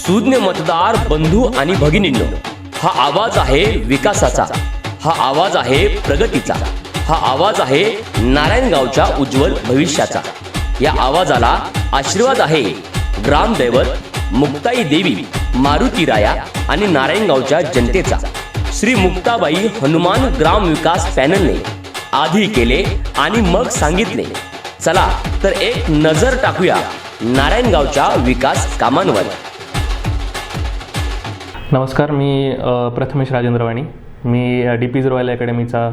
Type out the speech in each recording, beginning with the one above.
सुज्ञ मतदार बंधू आणि भगिनींनो, हा आवाज आहे विकासाचा, हा आवाज आहे प्रगतीचा, हा आवाज आहे नारायणगावच्या उज्ज्वल भविष्याचा। या आवाजाला आशीर्वाद आहे ग्रामदैवत मुक्ताई देवी मारुतीराया आणि नारायणगावच्या जनतेचा। श्री मुक्ताबाई हनुमान ग्राम विकास पॅनलने आधी केले आणि मग सांगितले। चला तर एक नजर टाकूया नारायणगावच्या विकास कामांवर। नमस्कार, मी प्रथमेश राजेंद्र वाणी। मी DP's रॉयल अकॅडमीचा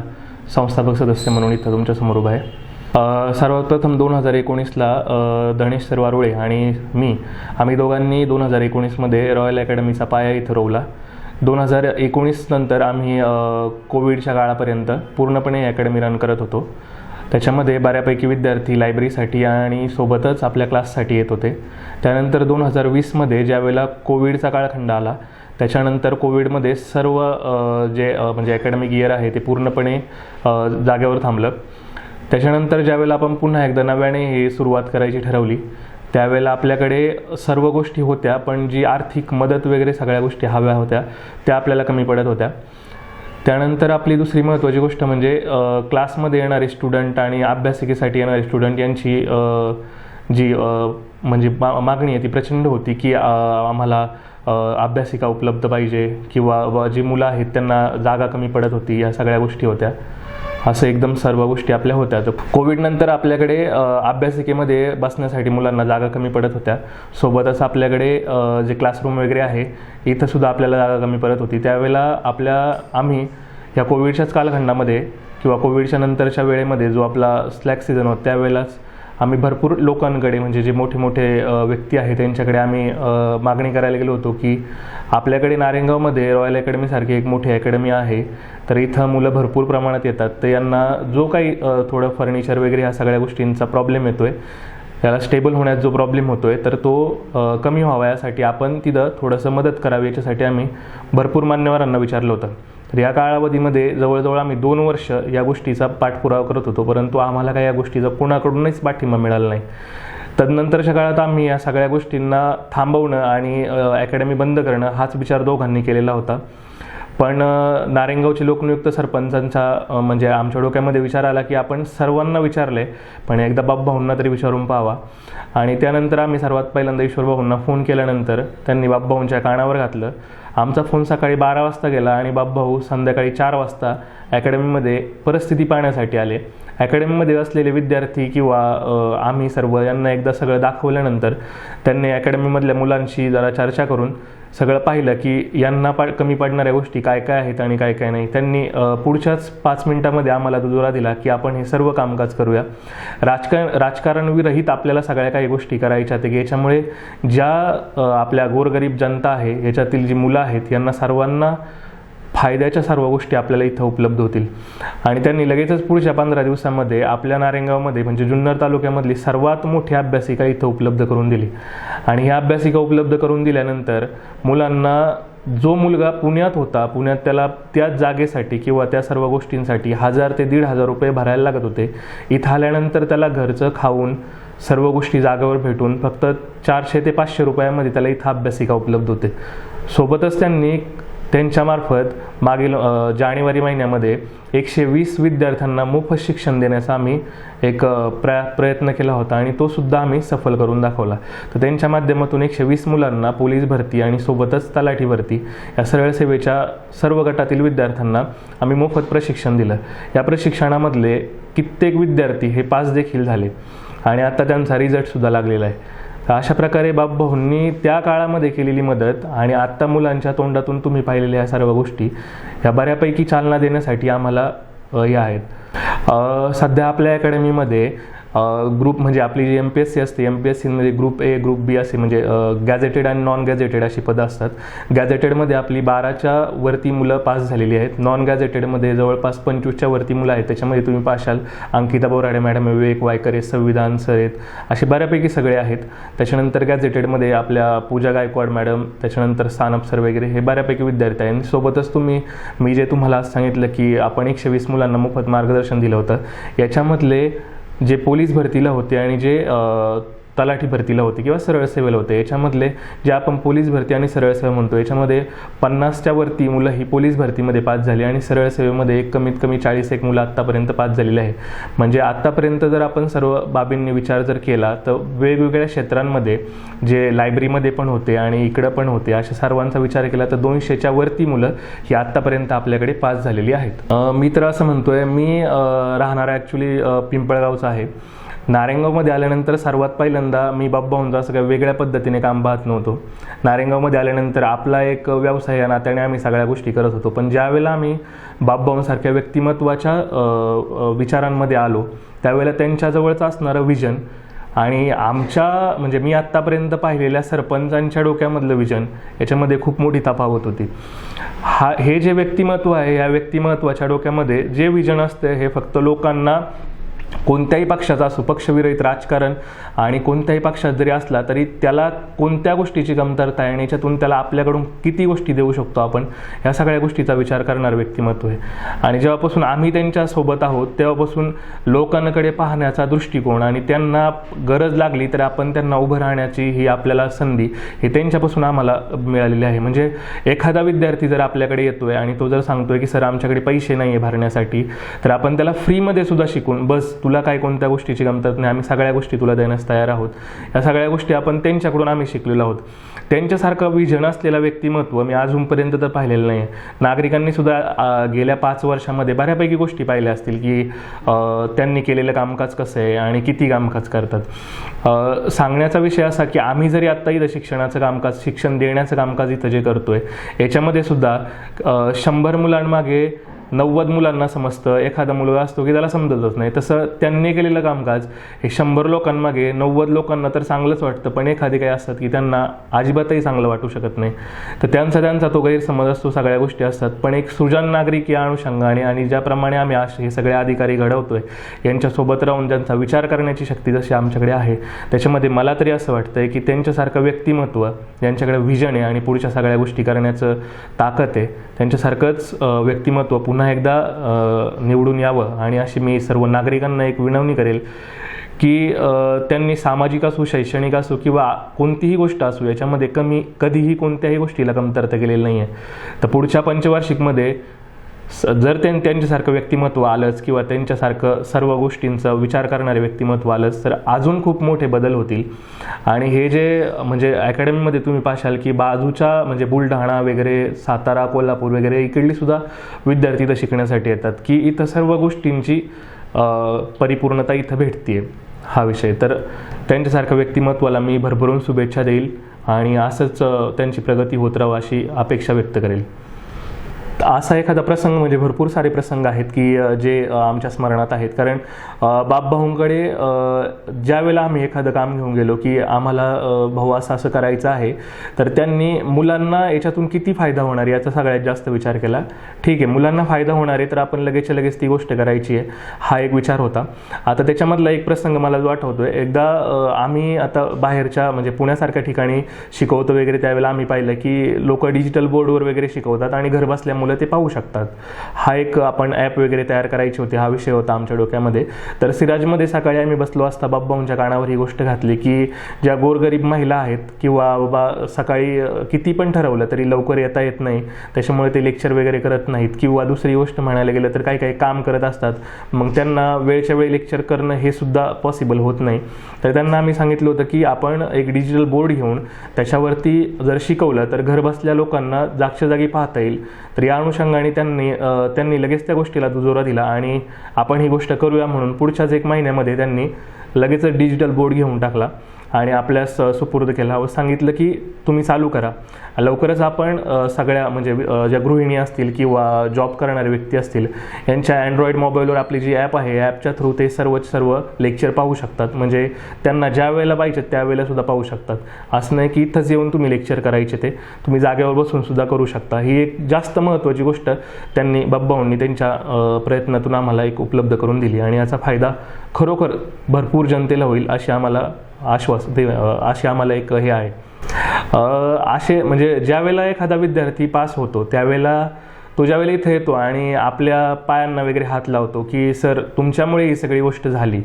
संस्थापक सदस्य म्हणून इथं तुमच्यासमोर उभा आहे। सर्वात प्रथम 2019ला धनेश सर वारुळे आणि आम्ही दोघांनी 2019मध्ये रॉयल अकॅडमीचा पाया इथं रोवला। 2019 नंतर आम्ही कोविडच्या काळापर्यंत पूर्णपणे अकॅडमी रन करत होतो। त्याच्यामध्ये बऱ्यापैकी विद्यार्थी लायब्ररीसाठी आणि सोबतच आपल्या क्लाससाठी येत होते। त्यानंतर 2020मध्ये ज्यावेळेला कोविडचा काळखंड आला, त्याच्यानंतर कोविडमध्ये सर्व म्हणजे अकॅडमिक इयर आहे ते पूर्णपणे जागेवर थांबलं। त्याच्यानंतर ज्यावेळेला आपण पुन्हा एकदा नव्याने ही सुरुवात करायची ठरवली, त्यावेळेला आपल्याकडे सर्व गोष्टी होत्या, पण जी आर्थिक मदत वगैरे सगळ्या गोष्टी हव्या होत्या त्या आपल्याला कमी पडत होत्या। त्यानंतर आपली दुसरी महत्त्वाची गोष्ट म्हणजे क्लासमध्ये येणारे स्टुडंट आणि अभ्यासिकेसाठी येणारे स्टुडंट यांची जी म्हणजे मागणी आहे ती प्रचंड होती की आम्हाला अभ्यासिका उपलब्ध पाहिजे, किंवा जी मुलं आहेत त्यांना जागा कमी पडत होती, या सगळ्या गोष्टी होत्या। असं एकदम सर्व गोष्टी आपल्या होत्या। तर कोविडनंतर आपल्याकडे अभ्यासिकेमध्ये बसण्यासाठी मुलांना जागा कमी पडत होत्या। सोबतच आपल्याकडे जे क्लासरूम वगैरे आहे इथंसुद्धा आपल्याला जागा कमी पडत होती। त्यावेळेला आम्ही या कोविडच्याच कालखंडामध्ये किंवा कोविडच्या नंतरच्या वेळेमध्ये जो आपला स्लॅक सीझन होता, त्यावेळेलाच आम्ही भरपूर लोकांकडे म्हणजे जे मोठे मोठे व्यक्ती आहेत त्यांच्याकडे आम्ही मागणी करायला गेलो होतो की आपल्याकडे नारायणगावमध्ये रॉयल अकॅडमीसारखी एक मोठी अकॅडमी आहे, तर इथं मुलं भरपूर प्रमाणात येतात, तर यांना जो काही थोडं फर्निचर वगैरे ह्या सगळ्या गोष्टींचा प्रॉब्लेम येतो आहे, त्याला स्टेबल होण्यात जो प्रॉब्लेम होतो आहे, तर तो कमी व्हावा यासाठी आपण तिथं थोडंसं मदत करावी याच्यासाठी आम्ही भरपूर मान्यवरांना विचारलं होतं। तर या कालावधीमध्ये जवळजवळ आम्ही 2 वर्ष या गोष्टीचा पाठपुरावा करत होतो, परंतु आम्हाला काही या गोष्टीचा कोणाकडूनच पाठिंबा मिळाला नाही। तदनंतरच्या काळात आम्ही या सगळ्या गोष्टींना थांबवणं आणि अकॅडमी बंद करणं हाच विचार दोघांनी केलेला होता। पण नारायणगावचे लोकनियुक्त सरपंचांचा म्हणजे आमच्या डोक्यामध्ये विचार आला की आपण सर्वांना विचारले, पण एकदा बापभाऊंना तरी विचारून पाहावा। आणि त्यानंतर आम्ही सर्वात पहिल्यांदा ईश्वरभाऊंना फोन केल्यानंतर त्यांनी बापभाऊंच्या कानावर घातलं। आमचा फोन सकाळी 12 वाजता गेला आणि बापभाऊ संध्याकाळी 4 वाजता अकॅडमीमध्ये परिस्थिती पाहण्यासाठी आले। अकॅडमीमध्ये असलेले विद्यार्थी किंवा आम्ही सर्व यांना एकदा सगळं दाखवल्यानंतर त्यांनी अकॅडमीमधल्या मुलांशी जरा चर्चा करून सगळं पाहिलं की यांना कमी पडणाऱ्या गोष्टी काय काय आहेत आणि काय काय नाही। त्यांनी पुढच्याच 5 मिनिटांमध्ये आम्हाला दुजोरा दिला की आपण हे सर्व कामकाज करूया। राजकारण विरहित आपल्याला सगळ्या काही गोष्टी करायच्या आहेत, याच्यामुळे ज्या आपल्या गोरगरीब जनता आहे याच्यातील जी मुलं आहेत यांना सर्वांना फायद्याच्या सर्व गोष्टी आपल्याला इथं उपलब्ध होतील। आणि त्यांनी लगेचच पुढच्या 15 दिवसांमध्ये आपल्या नारायणगावमध्ये म्हणजे जुन्नर तालुक्यामधली सर्वात मोठी अभ्यासिका इथं उपलब्ध करून दिली। आणि ह्या अभ्यासिका उपलब्ध करून दिल्यानंतर मुलांना जो मुलगा पुण्यात होता, पुण्यात त्याला त्याच जागेसाठी किंवा त्या सर्व गोष्टींसाठी 1000 ते 1500 रुपये भरायला लागत होते, इथं आल्यानंतर त्याला घरचं खाऊन सर्व गोष्टी जागेवर भेटून फक्त 400 ते 500 रुपयामध्ये त्याला इथं अभ्यासिका उपलब्ध होते। सोबतच त्यांनी त्यांच्यामार्फत मागील जानेवारी महिन्यामध्ये 120 विद्यार्थ्यांना मोफत शिक्षण देण्याचा आम्ही एक प्रयत्न केला होता आणि तो सुद्धा आम्ही सफल करून दाखवला। तर त्यांच्या माध्यमातून 120 मुलांना पोलीस भरती आणि सोबतच तलाठी भरती या सरळ सेवेच्या सर्व गटातील विद्यार्थ्यांना आम्ही मोफत प्रशिक्षण दिलं। या प्रशिक्षणामधले कित्येक विद्यार्थी हे पास देखील झाले आणि आता त्यांचा रिझल्टसुद्धा लागलेला आहे। अशा प्रकारे बापभाऊंनी त्या काळामध्ये केलेली मदत आणि आत्ता मुलांच्या तोंडातून तुम्ही पाहिलेल्या या सर्व गोष्टी ह्या बऱ्यापैकी चालना देण्यासाठी आम्हाला या आहेत। सध्या आपल्या अकॅडमीमध्ये ग्रुप म्हणजे आपली जी MPSC असते, MPSCमध्ये ग्रुप A ग्रुप B असे म्हणजे गॅझेटेड आणि नॉन गॅझेटेड अशी पदं असतात। गॅझेटेडमध्ये आपली 12च्या वरती मुलं पास झालेली आहेत, नॉन गॅझेटेडमध्ये जवळपास 25च्या वरती मुलं आहेत। त्याच्यामध्ये तुम्ही पाशाल अंकिता बोराडे मॅडम, विवेक वायकर, संविधान सर आहेत, असे बऱ्यापैकी सगळे आहेत। त्याच्यानंतर गॅझेटेडमध्ये आपल्या पूजा गायकवाड मॅडम, त्याच्यानंतर सानप सर वगैरे हे बऱ्यापैकी विद्यार्थी आहेत। सोबतच मी जे तुम्हाला सांगितलं की आपण 120 मुलांना मोफत मार्गदर्शन दिलं होतं, याच्यामधले जे पोलीस भरतीला होते आणि जे तलाठी भरतीला होते किंवा सरळ सेवेला होते. याच्यामधले जे आपण पोलीस भरती आणि सरळ सेवा म्हणतो, याच्यामध्ये 50च्या वरती मुलं ही पोलीस भरतीमध्ये पास झाली आणि सरळ सेवेमध्ये कमीत कमी 41 मुलं आत्तापर्यंत पास झालेले आहे. म्हणजे आत्तापर्यंत जर आपण सर्व बाबींनी विचार जर केला तर वेगवेगळ्या क्षेत्रांमध्ये जे लायब्ररीमध्ये पण होते आणि इकडं पण होते, अशा सर्वांचा विचार केला तर 200च्या वरती मुलं ही आत्तापर्यंत आपल्याकडे पास झालेली आहेत. मी तर असं म्हणतोय, मी राहणारा ॲक्च्युली पिंपळगावचा आहे. नारायणगावमध्ये आल्यानंतर सर्वात पहिल्यांदा मी बाबभाऊंचं असं काही वेगळ्या पद्धतीने काम पाहत नव्हतो. नारायणगावमध्ये आल्यानंतर आपला एक व्यवसाय या नात्याने आम्ही सगळ्या गोष्टी करत होतो. पण ज्यावेळेला आम्ही बाबभाऊंसारख्या व्यक्तिमत्वाच्या विचारांमध्ये आलो, त्यावेळेला त्यांच्याजवळचं असणारं विजन आणि आमच्या म्हणजे मी आत्तापर्यंत पाहिलेल्या सरपंचांच्या डोक्यामधलं विजन, याच्यामध्ये खूप मोठी तफावत होती. हे जे व्यक्तिमत्व आहे, या व्यक्तिमत्वाच्या डोक्यामध्ये जे विजन असते हे फक्त लोकांना कोणत्याही पक्षाचा असो, पक्षविरहित राजकारण आणि कोणत्याही पक्षात जरी असला तरी त्याला कोणत्या गोष्टीची कमतरता आहे आणि याच्यातून त्याला आपल्याकडून किती गोष्टी देऊ शकतो आपण, ह्या सगळ्या गोष्टीचा विचार करणारं व्यक्तिमत्व आहे. आणि जेव्हापासून आम्ही त्यांच्यासोबत आहोत तेव्हापासून लोकांकडे पाहण्याचा दृष्टिकोन आणि त्यांना गरज लागली तर आपण त्यांना उभं राहण्याची ही आपल्याला संधी ही त्यांच्यापासून आम्हाला मिळालेली आहे. म्हणजे एखादा विद्यार्थी जर आपल्याकडे येतोय आणि तो जर सांगतोय की सर आमच्याकडे पैसे नाही आहे भरण्यासाठी, तर आपण त्याला फ्रीमध्ये सुद्धा शिकून बस तुला काय कोणत्या गोष्टीची कमतरता नाही, आम्ही सगळ्या गोष्टी तुला देण्यास तयार आहोत, या सगळ्या गोष्टी आपण त्यांच्याकडून आम्ही शिकलेलो आहोत. त्यांच्यासारखं विजन असलेलं व्यक्तिमत्व मी अजूनपर्यंत तर पाहिलेलं नाही आहे. नागरिकांनी सुद्धा गेल्या 5 वर्षामध्ये बऱ्यापैकी गोष्टी पाहिल्या असतील की त्यांनी केलेलं कामकाज कसं आहे आणि किती कामकाज करतात. सांगण्याचा विषय असा की आम्ही जरी आत्ता इथं शिक्षणाचं कामकाज, शिक्षण देण्याचं कामकाज इथं जे करतोय, याच्यामध्ये सुद्धा 100 मुलांमागे 90 मुलांना समजतं, एखादा मुलगा असतो की त्याला समजतच नाही. तसं त्यांनी केलेलं कामकाज हे 100 लोकांमागे 90 लोकांना तर चांगलंच वाटतं, पण एखादी काही असतात की त्यांना अजिबातही चांगलं वाटू शकत नाही. तर त्यांचा तो गैरसमज असतो, सगळ्या गोष्टी असतात. पण एक सुजाण नागरिक या अनुषंगाने आणि ज्याप्रमाणे आम्ही हे सगळे अधिकारी घडवतोय, यांच्यासोबत राहून ज्यांचा विचार करण्याची शक्ती जशी आमच्याकडे आहे, त्याच्यामध्ये मला तरी असं वाटतंय की त्यांच्यासारखं व्यक्तिमत्व, ज्यांच्याकडे व्हिजन आहे आणि पुढच्या सगळ्या गोष्टी करण्याचं ताकद आहे, त्यांच्यासारखंच व्यक्तिमत्व पुन्हा एकदा निवडून यावं. आणि अशी मी सर्व नागरिकांना एक विनवणी करेल की त्यांनी सामाजिक असो, शैक्षणिक असो किंवा कोणतीही गोष्ट असो, याच्यामध्ये कधीही कोणत्याही गोष्टीला कमतरता केलेली नाही आहे. तर पुढच्या पंचवार्षिकमध्ये जर त्यांच्यासारखं व्यक्तिमत्व आलंच किंवा त्यांच्यासारखं सर्व गोष्टींचा विचार करणारे व्यक्तिमत्व आलंच तर अजून खूप मोठे बदल होतील. आणि हे जे म्हणजे अकॅडमीमध्ये तुम्ही पाहाल की बाजूच्या म्हणजे बुलढाणा वगैरे, सातारा, कोल्हापूर वगैरे इकडली सुद्धा विद्यार्थी इथं शिकण्यासाठी येतात की इथं सर्व गोष्टींची परिपूर्णता इथं भेटते. हा विषय तर त्यांच्यासारख्या व्यक्तिमत्वाला मी भरभरून शुभेच्छा देईल आणि असंच त्यांची प्रगती होत राहावी अशी अपेक्षा व्यक्त करेल. असा एखादा प्रसंग म्हणजे भरपूर सारे प्रसंग आहेत की जे आमच्या स्मरणात आहेत. कारण बाबभाऊंकडे ज्या वेळेला आम्ही एखादं काम घेऊन गेलो की आम्हाला भाऊ असं करायचं आहे, तर त्यांनी मुलांना याच्यातून किती फायदा होणार याचा सगळ्यात जास्त विचार केला. ठीक आहे, मुलांना फायदा होणार आहे तर आपण लगेचच्या लगेच ती गोष्ट करायची आहे, हा एक विचार होता. आता त्याच्यामधला एक प्रसंग मला जो आठवतोय, एकदा आम्ही आता बाहेरच्या म्हणजे पुण्यासारख्या ठिकाणी शिकवतो वगैरे, त्यावेळेला आम्ही पाहिलं की लोक डिजिटल बोर्डवर वगैरे शिकवतात आणि घर बसल्या मुलं ते पाहू शकतात. हा एक आपण ॲप वगैरे तयार करायची होती, हा विषय होता आमच्या डोक्यामध्ये. तर सिराजमध्ये सकाळी आम्ही बसलो असता बाबभाऊंच्या कानावर ही गोष्ट घातली की ज्या गोरगरीब महिला आहेत किंवा बाबा सकाळी किती पण ठरवलं तरी लवकर येता येत नाही, त्याच्यामुळे ते लेक्चर वगैरे करत नाहीत किंवा दुसरी गोष्ट म्हणायला गेलं तर काही काम करत असतात, मग त्यांना वेळच्या वेळी लेक्चर करणं हे सुद्धा पॉसिबल होत नाही. तर त्यांना आम्ही सांगितलं होतं की आपण एक डिजिटल बोर्ड घेऊन त्याच्यावरती जर शिकवलं तर घर बसल्या लोकांना जागच्या जागी पाहता येईल. तर या अनुषंगाने त्यांनी लगेच त्या गोष्टीला दुजोरा दिला आणि आपण ही गोष्ट करूया म्हणून पुढच्याच 1 महिन्यामध्ये त्यांनी लगेच डिजिटल बोर्ड घेऊन टाकला आणि आपल्यास सुपूर्द केला व सांगितलं की तुम्ही चालू करा. लवकरच आपण सगळ्या म्हणजे ज्या गृहिणी असतील किंवा जॉब करणारे व्यक्ती असतील यांच्या अँड्रॉइड मोबाईलवर आपली जी ॲप आहे, ॲपच्या थ्रू ते सर्व लेक्चर पाहू शकतात. म्हणजे त्यांना ज्या वेळेला पाहिजे त्यावेळेला सुद्धा पाहू शकतात. असं नाही की इथंच येऊन तुम्ही लेक्चर करायचे, ते तुम्ही जागेवर बसून सुद्धा करू शकता. ही एक जास्त महत्त्वाची गोष्ट त्यांनी बाबभाऊंनी त्यांच्या प्रयत्नातून आम्हाला एक उपलब्ध करून दिली आणि याचा फायदा खरोखर भरपूर जनतेला होईल अशी आम्हाला अशी आम्हाला एक हे आहे. असे म्हणजे ज्या वेळेला एखादा विद्यार्थी पास होतो त्यावेळेला तो ज्यावेळेला इथे येतो आणि आपल्या पायांना वगैरे हात लावतो की सर तुमच्यामुळे ही सगळी गोष्ट झाली,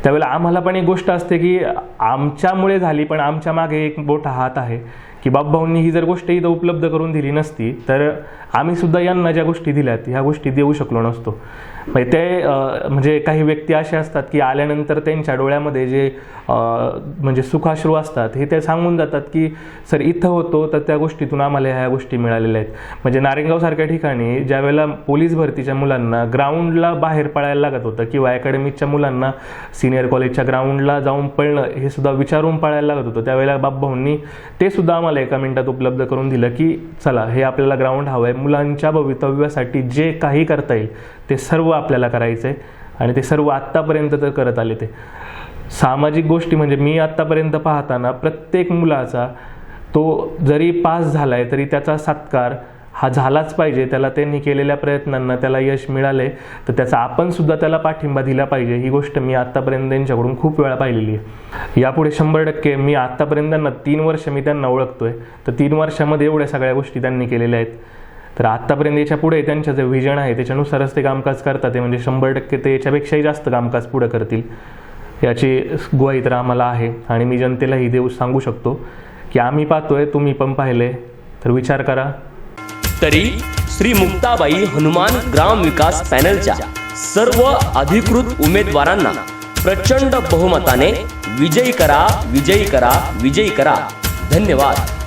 त्यावेळेला आम्हाला पण एक गोष्ट असते की आमच्यामुळे झाली, पण आमच्या मागे एक मोठा हात आहे की बापभाऊंनी ही जर गोष्ट इथं उपलब्ध करून दिली नसती तर आम्ही सुद्धा यांना ज्या गोष्टी दिल्यात ह्या गोष्टी देऊ शकलो नसतो. म्हणजे ते म्हणजे काही व्यक्ती असे असतात की आल्यानंतर त्यांच्या डोळ्यामध्ये जे म्हणजे सुखाश्रू असतात हे ते सांगून जातात की सर इथं होतो तर त्या गोष्टीतून आम्हाला ह्या गोष्टी मिळालेल्या आहेत. म्हणजे नारायणगावसारख्या ठिकाणी ज्या वेळेला पोलीस भरतीच्या मुलांना ग्राउंडला बाहेर पळायला लागत होतं किंवा अकॅडमीच्या मुलांना सिनियर कॉलेजच्या ग्राउंडला जाऊन पळणं हे सुद्धा विचारून पळायला लागत होतं, त्यावेळेला बापभाऊंनी ते सुद्धा आम्हाला एका मिनिटात उपलब्ध करून दिलं की चला हे आपल्याला ग्राउंड हवं आहे, मुलांच्या भवितव्यासाठी जे काही करता येईल ते सर्व आपल्याला करायचं आहे आणि ते सर्व आत्तापर्यंत तर करत आले. ते सामाजिक गोष्टी म्हणजे मी आत्तापर्यंत पाहताना प्रत्येक मुलाचा तो जरी पास झाला आहे तरी त्याचा सत्कार हा झालाच पाहिजे. त्याला त्यांनी केलेल्या प्रयत्नांना त्याला यश मिळाले तर त्याचा आपण सुद्धा त्याला पाठिंबा दिला पाहिजे. ही गोष्ट मी आत्तापर्यंत त्यांच्याकडून खूप वेळा पाहिलेली आहे. यापुढे 100% मी आत्तापर्यंत त्यांना 3 वर्ष मी त्यांना ओळखतोय तर 3 वर्षामध्ये एवढ्या सगळ्या गोष्टी त्यांनी केलेल्या आहेत. तर आत्तापर्यंत याच्या पुढे त्यांचं जे व्हिजन आहे त्याच्यानुसारच ते कामकाज करतात. ते म्हणजे 100% ते याच्यापेक्षाही जास्त कामकाज पुढे करतील याची ग्वाही तर आम्हाला आहे. आणि मी जनतेलाही देऊ सांगू शकतो की आम्ही पाहतोय, तुम्ही पण पाहिले तर विचार करा. तरी श्री मुक्ताबाई हनुमान ग्राम विकास पॅनलच्या सर्व अधिकृत उमेदवारांना प्रचंड बहुमताने विजयी करा, विजयी करा, विजयी करा. धन्यवाद.